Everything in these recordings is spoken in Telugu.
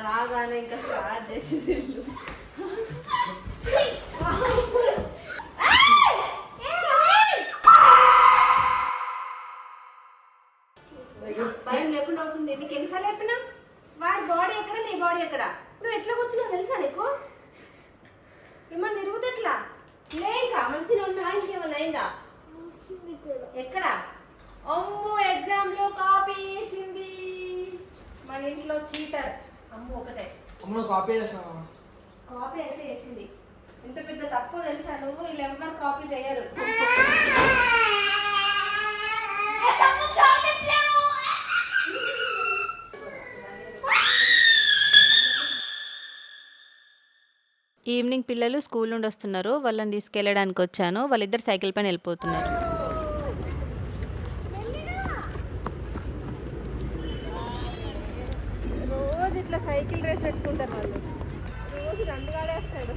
రాగానే ఇంకా స్టార్ట్ చేసి భయం లేకుండా అవుతుంది. నీకు ఎన్నిసార్లు చెప్పినా వాడి బాడీ ఎక్కడ నీ బాడీ ఎక్కడ? నువ్వు ఎట్లా కూర్చున్నావు తెలుసా నీకు? ఏమన్నా తిరుగుతా ఎట్లా లేక మంచిగా ఉన్నా ఇంకేమన్నా అయిందా? ఎక్కడ? అమ్మో ఎగ్జామ్ లో కాపీ చేసింది మన ఇంట్లో చీటర్. అమ్మో ఒకటే కాపీ చేసినావా? కాపీ అయితే చేసింది. ఎంత పెద్ద తప్పు తెలుసా? నువ్వు వీళ్ళు ఎవరు కాపీ చేయరు. ఈవినింగ్ పిల్లలు స్కూల్ నుండి వస్తున్నారు. వాళ్ళని తీసుకెళ్ళడానికి వచ్చాను. వాళ్ళిద్దరు సైకిల్ పైన వెళ్ళిపోతున్నారు. రోజు ఇట్లా సైకిల్ రేస్ పెట్టుకుంటారు వాళ్ళు. రోజు నందుగాడేస్తాడు.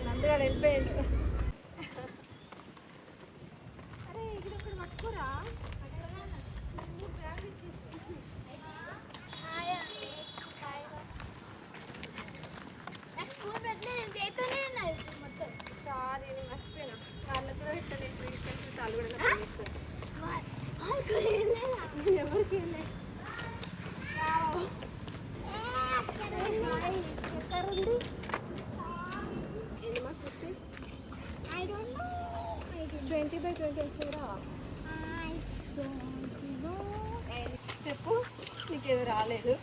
నందుగాడు వెళ్ళిపోయాడు. అరే ఇక్కడ ఒకటి పట్టుకోరా. సారీ నేను మర్చిపోయినా. వాళ్ళకు కూడా ఇట్లా చాలు కూడా ఎవరికి ఎన్ని మార్క్స్ వస్తాయి? 20/20 వస్తాయిరా. చెప్పు, నీకేదో రాలేదు.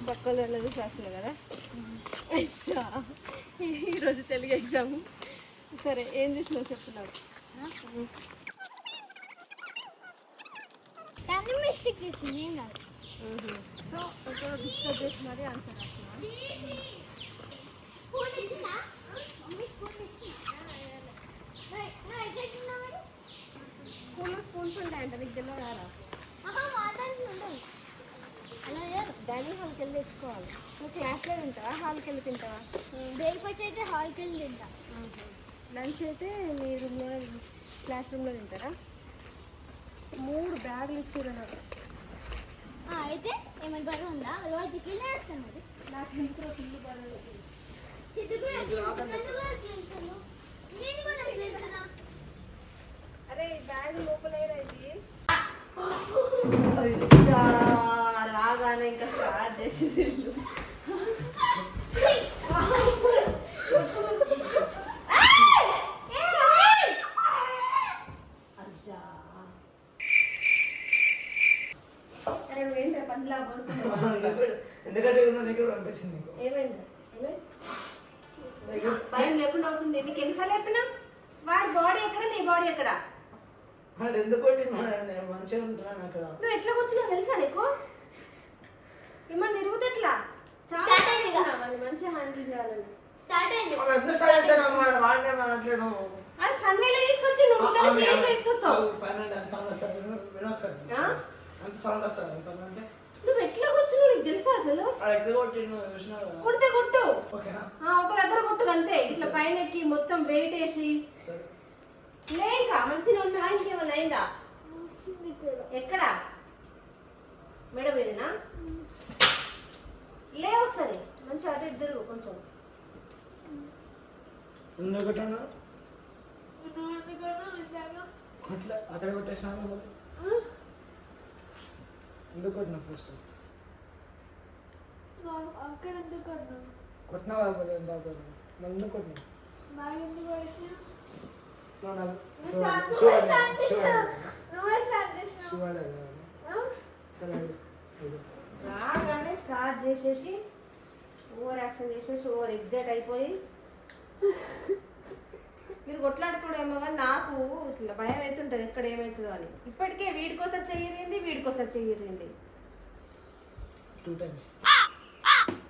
పక్కల చూసి రాస్తున్నావు కదా. అయ్యా ఈరోజు తెలుగు ఎగ్జామ్. సరే ఏం చూసినావు చెప్తున్నావు? మిస్టేక్ చేసింది ఏం కాదు. సో ఒక డిస్కస్ చేసి మరి ఆన్సర్ రాస్తున్నాను. స్కూల్లో స్పూన్స్ ఉంటాయంట, నీకు తెలియదారా? డైనింగ్ హాల్కి వెళ్ళి తెచ్చుకోవాలి. నువ్వు క్లాస్లో తింటావా హాల్కి వెళ్ళి తింటావా? బ్రేక్ఫాస్ట్ అయితే హాల్కి వెళ్ళి తింటా. లంచ్ అయితే మీ రూమ్లో క్లాస్ రూమ్లో తింటారా? 3 బ్యాగులు ఇచ్చారు నాకు. అయితే ఏమైనా బరువు ఉందా? రోజుకి వేస్తాను. అది నాకు ఇంట్లో ఫుల్ బరువు. అరే బ్యాగ్ లోపలేరా ఇది? రాగానే ఇంకా స్టార్ట్ చేసి భయం లేకుండా అవుతుంది. నీకు ఎన్నిసార్లు చెప్పినా వాడి బాడీ ఎక్కడ నీ బాడీ ఎక్కడ? మంచిగా ఉంటున్నాను అక్కడ. నువ్వు ఎట్లా కూర్చున్నావు తెలుసా నీకు? ఏమన్నా తిరుగుతా ఎట్లా? మంచిగా హ్యాండిల్ చేయాలని స్టార్ట్ అయింది. అది ఫన్ వేలో తీసుకొచ్చి నువ్వు సీరియస్గా తీసుకొస్తావు. నువ్వు ఎట్లా కూర్చున్నావు నీకు తెలుసా అసలు? కొడితే కొట్టు, ఒక దగ్గర కొట్టు అంతే. ఇట్లా పైన ఎక్కి మొత్తం వెయిట్ వేసి లేక మంచిగా ఉన్నా ఇంకేమన్నా అయిందా? ఎక్కడ? మేడ మీదనా? లే ఒకసారి మంచి అటు ఇటు తిరుగు కొంచెం. అక్కడ కొట్టేసిన ఎందుకు కొట్టినా? ఫస్ట్ అక్కడ ఎందుకు కొట్టినా? కొట్టినా ఎందుకు కొట్టినా? రాగానే స్టార్ట్ చేసేసి ఓవర్ యాక్షన్ చేసేసి ఓవర్ ఎగ్జైట్ అయిపోయి మీరు కొట్లాడుకోవడేమో కానీ నాకు ఇట్లా భయం అవుతుంటుంది ఎక్కడ ఏమవుతుందో అని. ఇప్పటికే వీడికోసారి చెయ్యరింది, వీడికోసారి చెయ్యరింది. 2 times.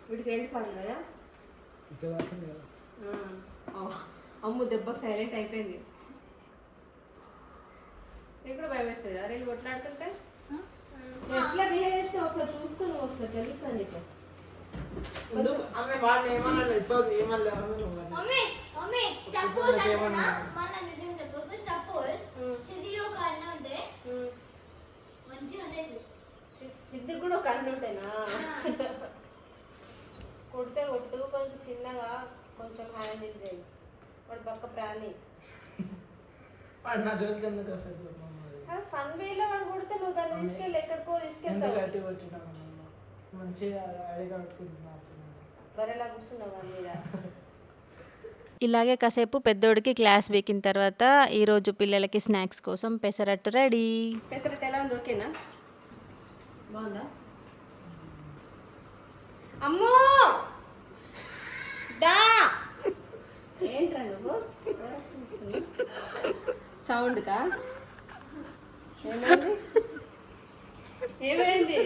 వీడికి 2 సార్లు కదా. అమ్ము దెబ్బకు సైలెంట్ అయిపోయింది. నీకు కూడా భయం వేస్తుంది కదా నేను కొట్లాడుతుంటే? ఎట్లా బిహేవ్ చేసినా ఒకసారి చూసుకుని ఒకసారి తెలుస్తాను నీకు. సిద్ధికి కూడా ఒక అన్ను ఉంటాయినా కొడితే కొట్టు, కొంచెం చిన్నగా కొంచెం హ్యాండిల్ చేయి. వాడు పక్క ప్రాణి. వాడు నా జోలికి ఎందుకు వస్తుంది ఫన్ వేలో వాడు కొడితే నువ్వు దాన్ని తీసుకెళ్ళి ఎక్కడికో ఎంత తీసుకెళ్తావు. గట్టి కొట్టినాను మంచిగా అడిగి కట్టుకుంటున్నా బరెలా కూర్చున్నావు వాడి మీద. ఇలాగే కాసేపు పెద్దోడికి క్లాస్ వీకిన తర్వాత ఈరోజు పిల్లలకి స్నాక్స్ కోసం పెసరట్టు రెడీ. పెసరట్టు ఎలా ఉంది? ఓకేనా? బాగుందా? అమ్మో దా ఏంట్రా నువ్వు సౌండ్కా? ఏమైంది? ఏమైంది?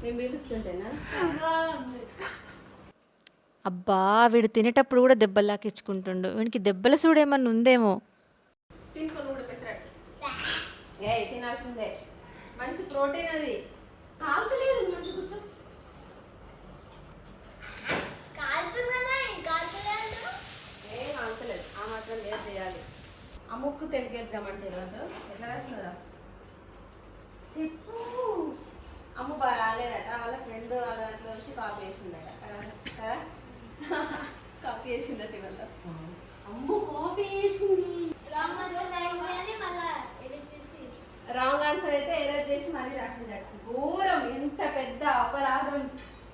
నేను పిలుస్తుంటేనా? అబ్బా వీడు తినేటప్పుడు కూడా దెబ్బలు లాకించుకుంటుండు. వీడికి దెబ్బల సూడేమన్నా ఉందేమో. తీసుకొని కూడా పెసరట్టు. ఏ తినాల్సిందే, మంచి ప్రోటీన్ అది. కాలుతలేదు, మంచి కూర్చో. ఏం కాలుతలేదు, ఆ మాత్రం లేదు చేయాలి. అమ్ముక్కు తెలుగు ఎగ్జామ్ అంటే ఈరోజు ఎట్లా రాసినారా చెప్పు. అమ్మ బాగా రాలేదట, వాళ్ళ ఫ్రెండ్ వాళ్ళ దాంట్లో వచ్చి కాపీ చేసిందట కదా. కాపీ చేసిందట ఇవాళ. అమ్మ కాపీ చేసింది. రాంగ్ ఆన్సర్ అయితే ఎరేజ్ చేసి మళ్ళీ రాసిందట. ఘోరం, ఎంత పెద్ద అపరాధం,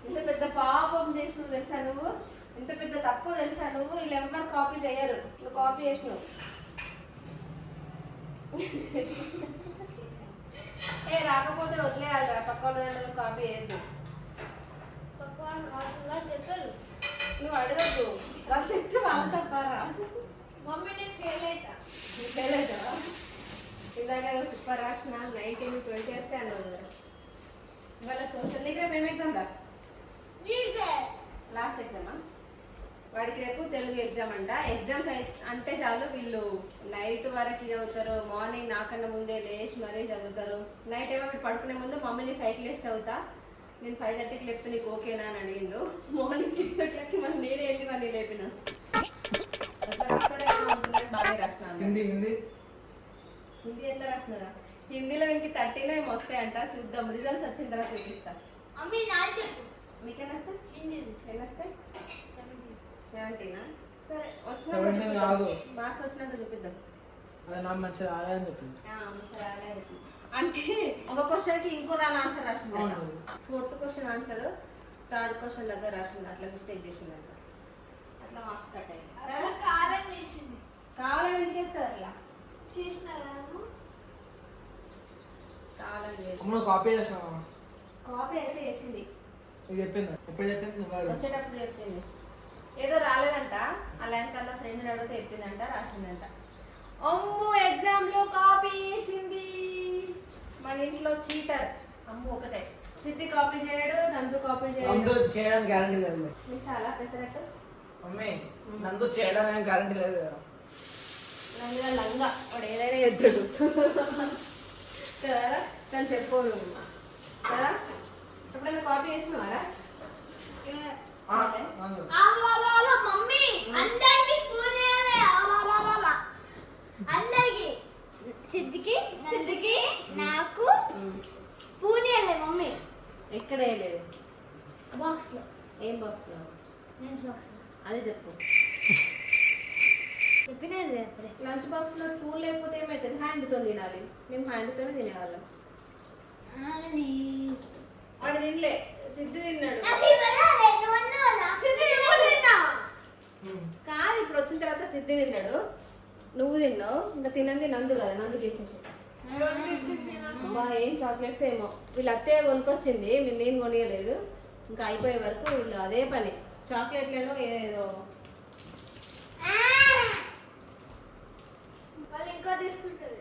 ఎంత పెద్ద పాపం చేసినావు తెలుసా నువ్వు, ఎంత పెద్ద తప్పు తెలుసా నువ్వు. వీళ్ళు ఎవరు కాపీ చేయరు, నువ్వు కాపీ చేసినావు. ఏ రాకపోతే వదిలేయాలి, పక్క వాళ్ళ దాంట్లో కాపీ చేయద్దు. చెప్పారు నువ్వు అడగద్దు, వాళ్ళు చెప్తే వాళ్ళ తప్పారా. మమ్మీ నేను ఫెయిల్ అవుతా. ఫెయిల్ అవుతావా? ఇందాక సూపర్ రాసిన 19-20 వస్తే అన్నావు కదా. ఇవాళ సోషల్ నీకు రేపు ఏం ఎగ్జామ్ రా? లాస్ట్ ఎగ్జామా? వాడికి రేపు తెలుగు ఎగ్జామ్ అంట. ఎగ్జామ్స్ అంటే చాలు వీళ్ళు నైట్ వరకు చదువుతారు, మార్నింగ్ నాకన్నా ముందే లేచి మరీ చదువుతారు. నైట్ ఏమో వీడు పడుకునే ముందు మమ్మీని 5కి లేచి చదువుతా, నేను 5:30కి లేపితే నీకు ఓకేనా అని అడిగిండు. మార్నింగ్ 6 o'clockకి మళ్ళీ నేనే వెళ్ళి మళ్ళీ లేపిన. బాగా రాసిన. హిందీ హిందీ హిందీ ఎట్లా రాసినారా? హిందీలో వీనికి 39 వస్తాయంట. చూద్దాం, రిజల్ట్స్ వచ్చిన తర్వాత చూపిస్తా. మమ్మీ నా చెప్పు. మీకేనా వస్తాయి? హిందీ ఎన్ని వస్తాయి? 17. సరే 17 కాదు. మార్క్స్ వచ్చినాక చూపిద్దాం. అది నాకు మంచిగా రాలేదని చెప్పింది. అంటే ఒక క్వశ్చన్కి ఇంకో దాని ఆన్సర్ రాసింది. అవును. 4th question answer 3rd question దగ్గర రాసింది. అట్లా మిస్టేక్ చేసిందంట, అట్లా మార్క్స్ కట్ అయ్యింది. అలా కాలం చేసింది. కావాలని ఎందుకు వేస్తుంది అట్లా? చేసినారా కావాలని చేసి అమ్మ కాపీ చేసినావా? కాపీ అయితే చేసింది. ఇది చెప్పిందా? ఎప్పుడు చెప్పింది నువ్వు? వచ్చేటప్పుడు చెప్పింది. ఏదో రాలేదంట, అలా వాళ్ళ ఫ్రెండ్ అడిగితే చెప్పిందంట, రాసిందంట. అమ్ము ఎగ్జామ్ లో కాపీ చేసింది. మన ఇంట్లో చీటర్ అమ్ము ఒకటే. సిద్ధి కాపీ చేయడు, నందు కాపీ చేయడు. నందు చేయడానికి గ్యారంటీ లేదు. నీకు చాలా పెసరట్టు. మమ్మీ నందు చేయడానికి గ్యారంటీ లేదు కదా. నందుగా లంగా వాడు ఏదైనా ఎద్దుడు కదా. తను చెప్పు నువ్వు కదా. ఎప్పుడైనా కాపీ చేసినవారా? నందు మమ్మీ అందరికి స్పూన్ అందరికి సిద్ధికి నాకు స్పూన్ ఇవ్వలే మమ్మీ. ఎక్కడ వేయలేదు? బాక్స్ లో. ఏం బాక్స్ లో? లంచ్ బాక్స్ లో. అది చెప్పు. చెప్పినది అప్పుడే. లంచ్ బాక్స్ లో స్పూన్ లేకపోతే ఏమవుతుంది? హ్యాండ్తో తినాలి. మేము హ్యాండ్తోనే తినేవాళ్ళం. వాడు తినలే, సిద్ధు తిన్నాడు. కాదు, ఇప్పుడు వచ్చిన తర్వాత సిద్ధి తిన్నాడు, నువ్వు తిన్నావు, ఇంకా తినంది నందు కదా. నందుకి ఇచ్చేసి అబ్బా ఏం చాక్లెట్స్ ఏమో వీళ్ళు అత్తయ్య కొనుక్కొచ్చింది, నేను కొనియలేదు. ఇంకా అయిపోయే వరకు వీళ్ళు అదే పని, చాక్లెట్లను ఏదో. వాళ్ళు ఇంకా తీసుకుంటుంది.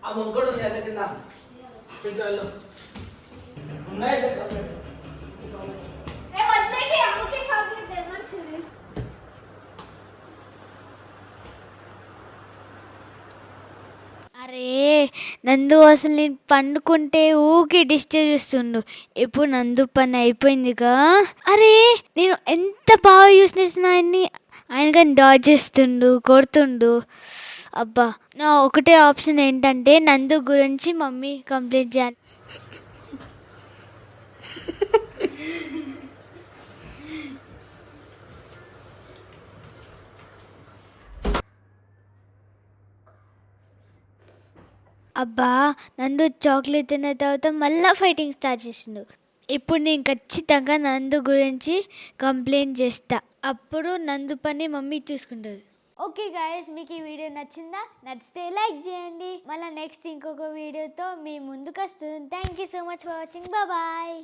ఆ ముంకోడు ఉంది అక్కడ కింద పిల్లలు ఉన్నాయి. అరే నందు అసలు నేను పండుకుంటే ఊకే డిస్టర్బ్ చేస్తుండు. ఇప్పుడు నందు పని అయిపోయిందిగా. అరే నేను ఎంత బాగా యూస్ చేసిన ఆయన కానీ డాజ్ చేస్తుండు, కొడుతుండు. అబ్బా నా ఒకటే ఆప్షన్ ఏంటంటే నందు గురించి మమ్మీ కంప్లైంట్ చేయాలి. అబ్బా నందు చాక్లెట్ తిన్న తర్వాత మళ్ళీ ఫైటింగ్ స్టార్ట్ చేసిండు. ఇప్పుడు నేను ఖచ్చితంగా నందు గురించి కంప్లైంట్ చేస్తా. అప్పుడు నందు పని మమ్మీ చూసుకుంటుంది. ఓకే గాయస్, మీకు ఈ వీడియో నచ్చిందా? నచ్చితే లైక్ చేయండి. మళ్ళీ నెక్స్ట్ ఇంకొక వీడియోతో మీ ముందుకు వస్తుంది. Thank you so much for watching. Bye.